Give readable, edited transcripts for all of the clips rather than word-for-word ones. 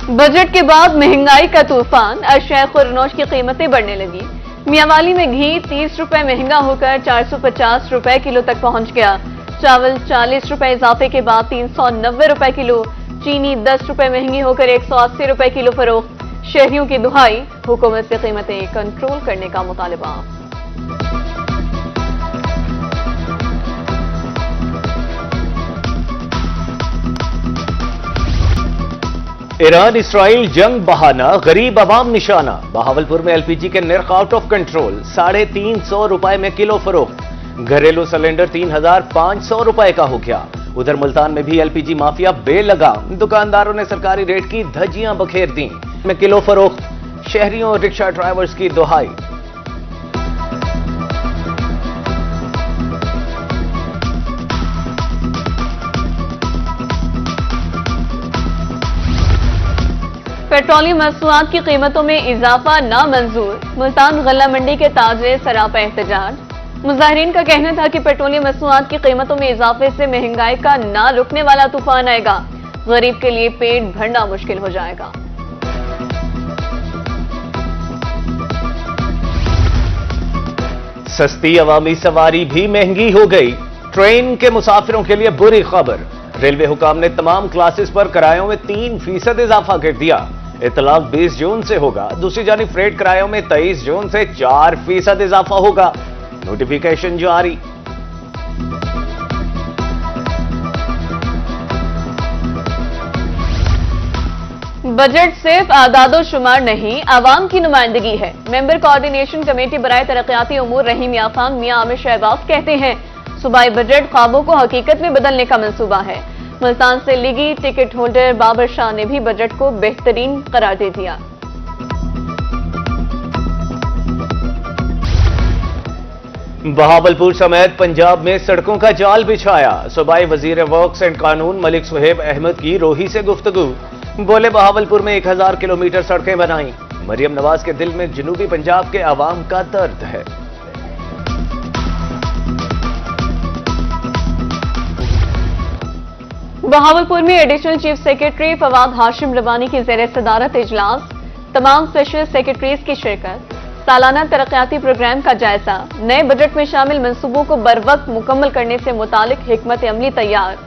Budget के बाद महंगाई का तूफान। अशया खुरनोश की कीमतें बढ़ने लगी। मियांवाली में घी 30 रुपए महंगा होकर 450 रुपए किलो तक पहुंच गया। चावल 40 रुपए इजाफे के बाद 390 रुपए किलो। चीनी 10 रुपए महंगी होकर 180 रुपए किलो फरोख्त। शहरियों की दुहाई, हुकूमत से कीमतें कंट्रोल करने का मुतालबा। ईरान इसराइल जंग बहाना, गरीब अवाम निशाना। बहावलपुर में एलपीजी के निर्ख आउट ऑफ कंट्रोल, 350 रुपए में किलो फरोख्त। घरेलू सिलेंडर 3500 रुपए का हो गया। उधर मुल्तान में भी एलपीजी माफिया बेलगाम। दुकानदारों ने सरकारी रेट की धज्जियां बखेर दी में किलो फरोख्त। शहरियों और रिक्शा ड्राइवर्स की दुहाई। पेट्रोलियम मसनूआत की कीमतों में इजाफा नामंजूर। मुल्तान गल्ला मंडी के ताजरे सरापा एहतजाज। मुजाहिरीन का कहना था कि पेट्रोलियम मसनूआत की कीमतों में इजाफे से महंगाई का ना रुकने वाला तूफान आएगा। गरीब के लिए पेट भरना मुश्किल हो जाएगा। सस्ती अवामी सवारी भी महंगी हो गई। ट्रेन के मुसाफिरों के लिए बुरी खबर। रेलवे हुकाम ने तमाम क्लासेस पर किरायों में 3% इजाफा कर दिया। इतलाक 20 जून से होगा। दूसरी जानिब फ्रेट किरायों में 23 जून से 4% इजाफा होगा। नोटिफिकेशन जारी। बजट सिर्फ आदादो शुमार नहीं, आवाम की नुमाइंदगी है। मेंबर कोऑर्डिनेशन कमेटी बराए तरक्याती उमूर रहीम याफांग मियां आमिर शहबाज कहते हैं, सूबाई बजट ख्वाबों को हकीकत में बदलने का मंसूबा है। मुल्तान से लीगी टिकट होल्डर बाबर शाह ने भी बजट को बेहतरीन करार दे दिया। बहावलपुर समेत पंजाब में सड़कों का जाल बिछाया। सूबाई वजीर वर्क्स एंड कानून मलिक सुहेब अहमद की रोही से गुफ्तगू। बोले, बहावलपुर में 1000 किलोमीटर सड़कें बनाई। मरियम नवाज के दिल में जनूबी पंजाब के अवाम का दर्द है। बहावलपुर में additional chief secretary Fawad Hashim Rabbani की ज़ेर सदारत इजलास। तमाम स्पेशल सेक्रेटरीज की शिरकत। सालाना तरक्याती प्रोग्राम का जायजा। नए बजट में शामिल मंसूबों को बरवक्त मुकम्मल करने से मुतालिक हिकमत अमली तैयार।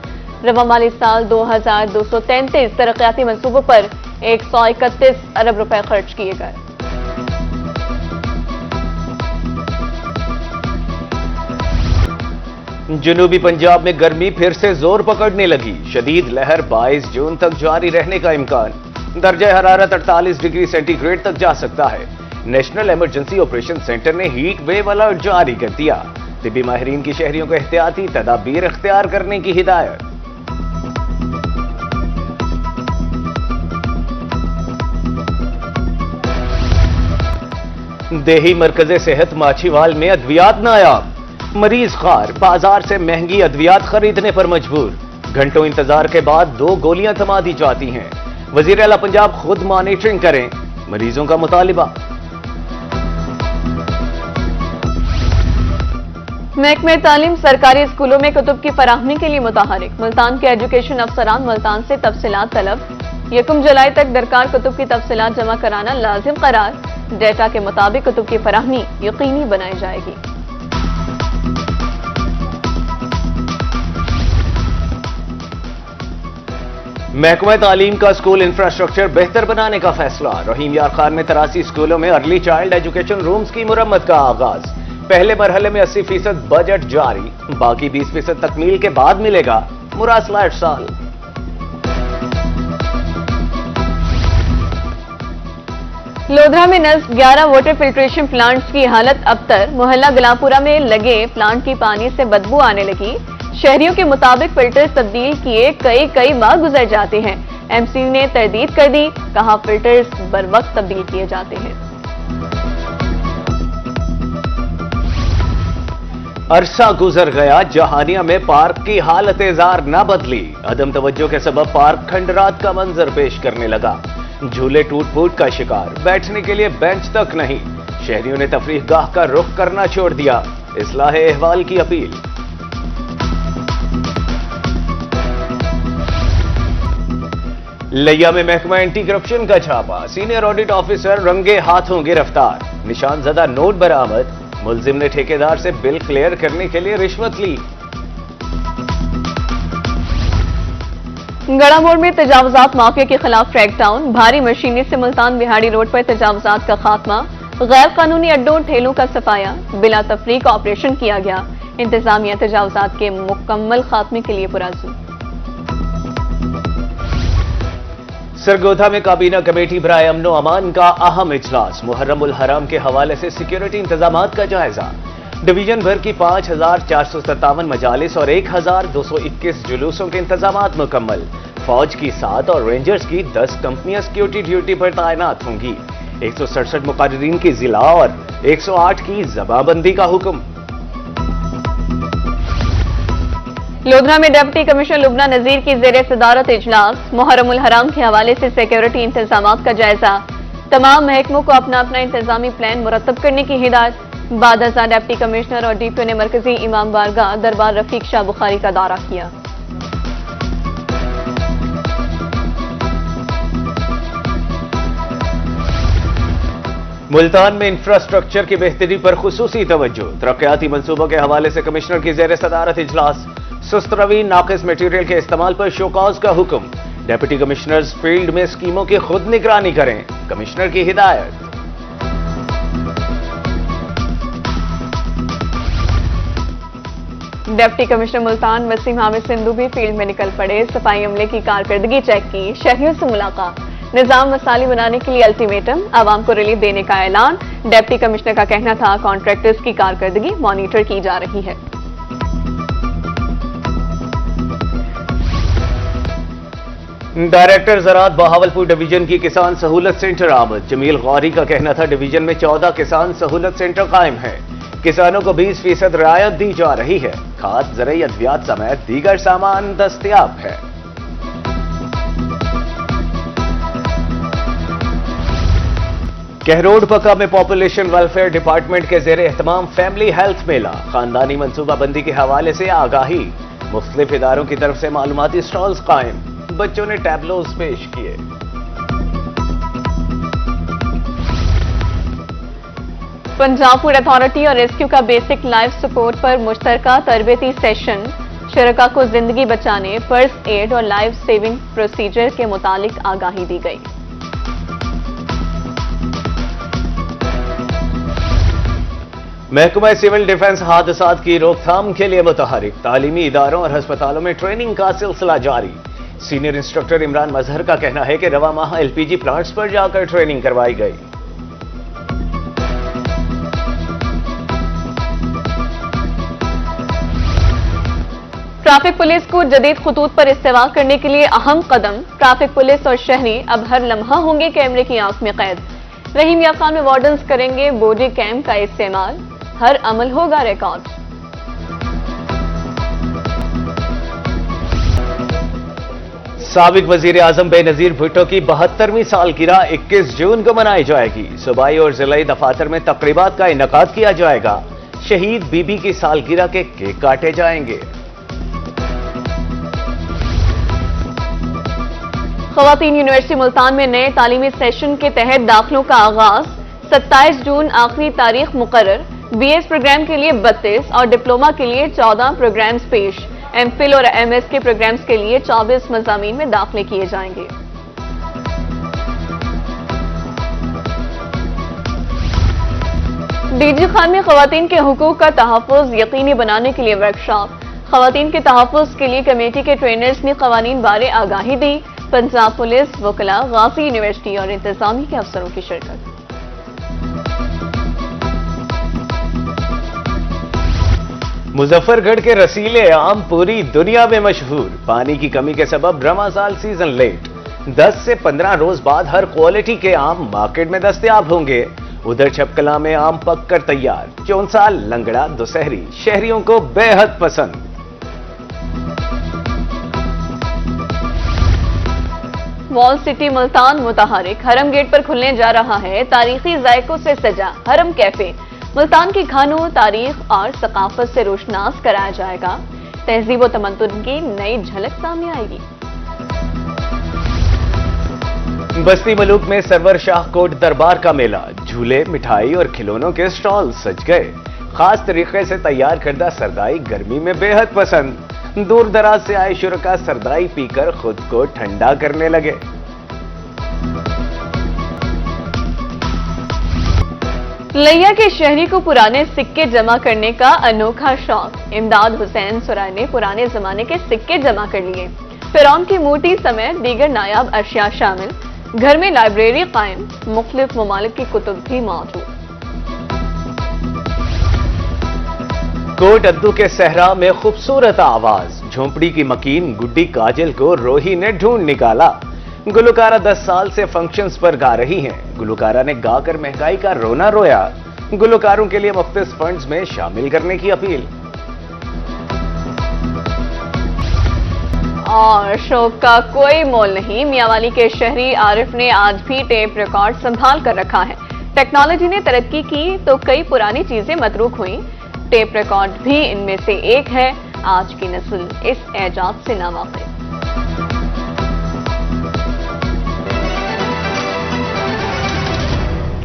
रवा माली साल 2233 तरक्याती मंसूबों पर 131 अरब रुपए खर्च किए गए। जनूबी पंजाब में गर्मी फिर से जोर पकड़ने लगी। शदीद लहर 22 जून तक जारी रहने का इम्कान। दर्जा हरारत 48 डिग्री सेंटीग्रेड तक जा सकता है। नेशनल इमरजेंसी ऑपरेशन सेंटर ने हीट वेव अलर्ट जारी कर दिया। तिब्बी माहिरीन की शहरियों को एहतियाती तदाबीर इख्तियार करने की हिदायत। देही मरकज़े सेहत माछीवाल में अद्वियात नायाब। मरीज खार, बाजार से महंगी अद्वियात खरीदने पर मजबूर। घंटों इंतजार के बाद 2 गोलियां थमा दी जाती हैं। वजीर आला पंजाब खुद मॉनिटरिंग करें, मरीजों का मुतालिबा। महकमे तालीम सरकारी स्कूलों में कुतुब की फराहमी के लिए मुतहरिक। मुल्तान के एजुकेशन अफसरान मुल्तान से तफसीलात तलब। 1 जुलाई तक दरकार कुतुब की तफसीलात जमा कराना लाजिम करार। डेटा के मुताबिक कुतुब की फराहमी यकीनी बनाई जाएगी। महकमा तालीम का स्कूल इंफ्रास्ट्रक्चर बेहतर बनाने का फैसला। रहीम यार खान में 83 स्कूलों में अर्ली चाइल्ड एजुकेशन रूम्स की मुरम्मत का आगाज। पहले मरहले में 80% बजट जारी, बाकी 20% तकमील के बाद मिलेगा मुरासला साल। लोधरा में नस्ब 11 वाटर फिल्ट्रेशन प्लांट्स की हालत अबतर। मोहल्ला गुलामपुरा में लगे प्लांट की पानी से बदबू आने लगी। शहरियों के मुताबिक फिल्टर्स तब्दील किए कई माह गुजर जाते हैं। एमसी ने तरदीद कर दी, कहा फिल्टर्स बर वक्त तब्दील किए जाते हैं। अरसा गुजर गया, जहानिया में पार्क की हालत जार न बदली। अदम तवज्जो के सबब पार्क खंडरात का मंजर पेश करने लगा। झूले टूट फूट का शिकार, बैठने के लिए बेंच तक नहीं। शहरियों ने तफरीह गाह का रुख करना छोड़ दिया। इस्लाह अहवाल की अपील। लिया में महकमा एंटी करप्शन का छापा, सीनियर ऑडिट ऑफिसर रंगे हाथों गिरफ्तार, निशानजदा नोट बरामद, मुलजिम ने ठेकेदार से बिल क्लियर करने के लिए रिश्वत ली। गड़ा मोड़ में तजावजात माफिया के खिलाफ क्रैकडाउन, भारी मशीनरी से मुल्तान बिहाड़ी रोड पर तजावजात का खात्मा, गैर कानूनी अड्डों ठेलों का सफाया, बिला तफरीक ऑपरेशन किया गया, इंतजामिया तजावजात के मुकम्मल खात्मे के लिए पुरअज़्म। सरगोधा में काबीना कमेटी बराए अमनो अमान का अहम इजलास, मुहर्रम उल हराम के हवाले से सिक्योरिटी इंतजामात का जायजा, डिवीजन भर की 5457 मजालिस और 1221 जुलूसों के इंतजामात मुकम्मल, फौज की 7 और रेंजर्स की 10 कंपनियां सिक्योरिटी ड्यूटी पर तैनात होंगी, 167 मुकर्रीन की जिला और 108 की जमाबंदी का हुक्म। लोधरा में डिप्टी कमिश्नर लुबना नजीर की जेर सदारत इजलास, मुहर्रम उल हराम के हवाले से सिक्योरिटी इंतजामात का जायजा, तमाम महकमों को अपना अपना इंतजामी प्लान मुरतब करने की हिदायत। बाद अज़ां डिप्टी कमिश्नर और डीपीओ ने मरकजी इमाम बारगाह दरबार रफीक शाह बुखारी का दौरा किया। मुल्तान में इंफ्रास्ट्रक्चर की बेहतरी पर खुसूसी तवज्जो, तरक्याती मंसूबों के हवाले से कमिश्नर की जेर सदारत इजलास, सुस्त रवी नाकिस मटीरियल के इस्तेमाल पर शोकॉज का हुक्म, डिप्टी कमिश्नर्स फील्ड में स्कीमों की खुद निगरानी करें, कमिश्नर की हिदायत। डिप्टी कमिश्नर मुल्तान वसीम हामिद सिंधु भी फील्ड में निकल पड़े, सफाई अमले की कारकर्दगी चेक की, शहरियों से मुलाकात, निजाम मसाली बनाने के लिए अल्टीमेटम, आवाम को रिलीफ देने का ऐलान। डिप्टी कमिश्नर का कहना था कॉन्ट्रैक्टर्स की कारकर्दगी मॉनिटर की जा रही है। डायरेक्टर ज़राअत बहावलपुर डिवीजन की किसान सहूलत सेंटर आमद, जमील गौरी का कहना था डिवीजन में 14 किसान सहूलत सेंटर कायम है, किसानों को 20% रियायत दी जा रही है, खाद ज़रूरी अद्वियात समेत दीगर सामान दस्तयाब है। कहरोड पक्का में पॉपुलेशन वेलफेयर डिपार्टमेंट के जेर एहतमाम फैमिली हेल्थ मेला, खानदानी मनसूबाबंदी के हवाले से आगाही, मुख्तलिफ इदारों की तरफ से मालूमाती स्टॉल्स कायम, बच्चों ने टैबलोज पेश किए। पंजाब फूड अथॉरिटी और रेस्क्यू का बेसिक लाइफ सपोर्ट पर मुश्तरका तरबेती सेशन, शुरका को जिंदगी बचाने, फर्स्ट एड और लाइफ सेविंग प्रोसीजर के मुतालिक आगाही दी गई। महकमा सिविल डिफेंस हादसात की रोकथाम के लिए मुतहरिक, तालीमी इदारों और हस्पतालों में ट्रेनिंग का सिलसिला जारी, सीनियर इंस्ट्रक्टर इमरान मजहर का कहना है कि रवा माह एलपीजी प्लांट्स पर जाकर ट्रेनिंग करवाई गई। ट्रैफिक पुलिस को जदीद खुतूत पर इस्तेमाल करने के लिए अहम कदम, ट्रैफिक पुलिस और शहरी अब हर लम्हा होंगे कैमरे की आंख में कैद। रहीम या खान में वार्डन्स करेंगे बॉडी कैम का इस्तेमाल, हर अमल होगा रिकॉर्ड। साबिक वजीर आजम बेनजीर भुट्टो की 72वीं सालगिरह 21 जून को मनाई जाएगी, सूबाई और जिलाई दफातर में तकरीबात का इनेकाद किया जाएगा, शहीद बीबी की सालगिरह के केक काटे जाएंगे। खवातीन यूनिवर्सिटी मुल्तान में नए तालीमी सेशन के तहत दाखिलों का आगाज, 27 जून आखिरी तारीख मुकर्रर, बीएस प्रोग्राम के लिए 32 और डिप्लोमा के लिए 14 प्रोग्राम्स पेश, एमफिल और एमएस के प्रोग्राम्स के लिए 24 मज़ामीन में दाखिले किए जाएंगे। डीजी खान में खवातीन के हुकूक का तहफ़्फ़ुज़ यकीनी बनाने के लिए वर्कशॉप, खवातीन के तहफ़्फ़ुज़ के लिए कमेटी के ट्रेनर्स ने क़वानीन बारे आगाही दी, पंजाब पुलिस, वकला, गाजी यूनिवर्सिटी और इंतजामी के अफसरों की शिरकत। मुजफ्फरगढ़ के रसीले आम पूरी दुनिया में मशहूर, पानी की कमी के सबब रवा साल सीजन लेट, 10 से 15 रोज बाद हर क्वालिटी के आम मार्केट में दस्तयाब होंगे। उधर छपकला में आम पक कर तैयार, चौंसा, लंगड़ा, दुसहरी शहरियों को बेहद पसंद। वॉल सिटी मुल्तान मुतहरिक, हरम गेट पर खुलने जा रहा है तारीखी जायकों से सजा हरम कैफे, मुल्तान की खानों, तारीख और सकाफत से रोशनास कराया जाएगा, तहजीब व तमद्दुन की नई झलक सामने आएगी। बस्ती मलूक में सरवर शाह कोट दरबार का मेला, झूले, मिठाई और खिलौनों के स्टॉल सज गए। खास तरीके से तैयार करदा सरदाई गर्मी में बेहद पसंद। दूर दराज से आए शुरका सरदाई पीकर खुद को ठंडा करने लगे। लिया के शहरी को पुराने सिक्के जमा करने का अनोखा शौक। इमदाद हुसैन सुराय ने पुराने जमाने के सिक्के जमा कर लिए। फिरौन की मूर्ति समेत दीगर नायाब अशिया शामिल। घर में लाइब्रेरी कायम, मुख्तलिफ ममालिक की कुतुब भी मौजूद। कोट अद्दू के सहरा में खूबसूरत आवाज, झोंपड़ी की मकीन गुड्डी काजल को रोही ने ढूंढ निकाला। गुलकारा 10 साल से फंक्शंस पर गा रही हैं। गुलकारा ने गाकर महंगाई का रोना रोया। गुलकारों के लिए मुफ्त फंड्स में शामिल करने की अपील। और शौक का कोई मोल नहीं, मियांवाली के शहरी आरिफ ने आज भी टेप रिकॉर्ड संभाल कर रखा है। टेक्नोलॉजी ने तरक्की की तो कई पुरानी चीजें मतरूक हुई, टेप रिकॉर्ड भी इनमें से एक है। आज की नस्ल इस एजाज से नावाकिफ।